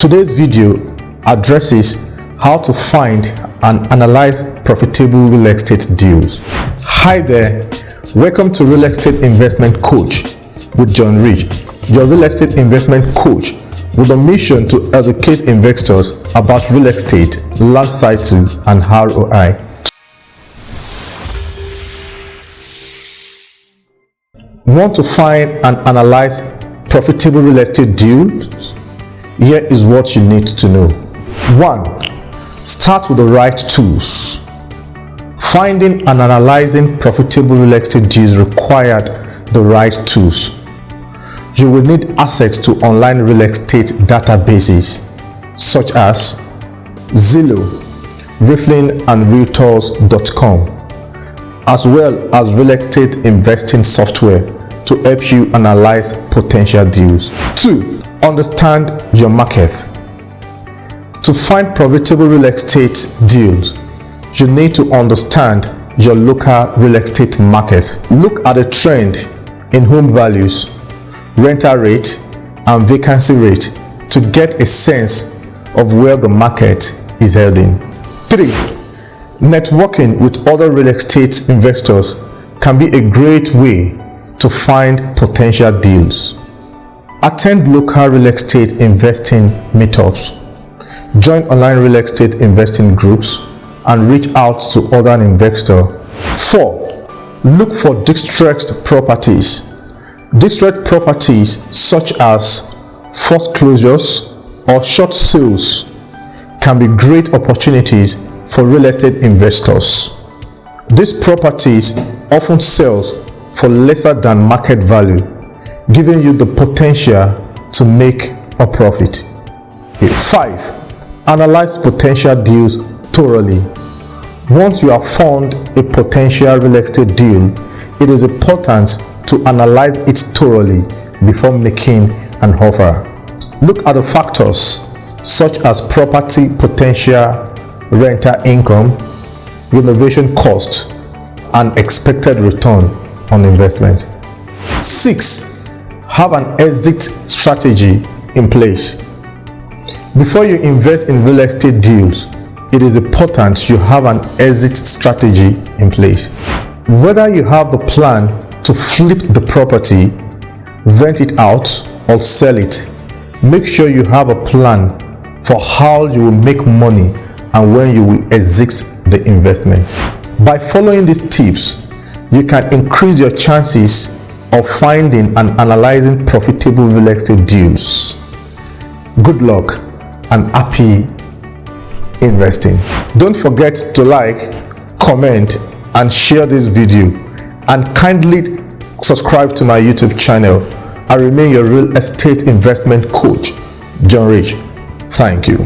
Today's video addresses how to find and analyze profitable real estate deals. Hi there, welcome to Real Estate Investment Coach with John Rich, your real estate investment coach with a mission to educate investors about real estate, land cycle, and ROI. Want to find and analyze profitable real estate deals? Here is what you need to know. 1. Start with the right tools. Finding and analyzing profitable real estate deals required the right tools. You will need access to online real estate databases such as Zillow, Rifflin, and Realtors.com, as well as real estate investing software to help you analyze potential deals. 2. Understand your market. To find profitable real estate deals, you need to understand your local real estate market. Look at the trend in home values, rental rate, and vacancy rate to get a sense of where the market is heading. 3. Networking with other real estate investors can be a great way to find potential deals. Attend local real estate investing meetups, join online real estate investing groups, and reach out to other investors. 4. Look for distressed properties. Distressed properties such as foreclosures or short sales can be great opportunities for real estate investors. These properties often sell for lesser than market value, giving you the potential to make a profit. 5. Analyze potential deals thoroughly. Once you have found a potential real estate deal, it is important to analyze it thoroughly before making an offer. Look at the factors such as property potential, rental income, renovation cost, and expected return on investment. 6. Have an exit strategy in place. Before you invest in real estate deals, it is important you have an exit strategy in place. Whether you have the plan to flip the property, rent it out, or sell it, make sure you have a plan for how you will make money and when you will exit the investment. By following these tips, you can increase your chances of finding and analyzing profitable real estate deals. Good luck and happy investing. Don't forget to like, comment, and share this video, and kindly subscribe to my YouTube channel. I remain your real estate investment coach, John Rich. Thank you.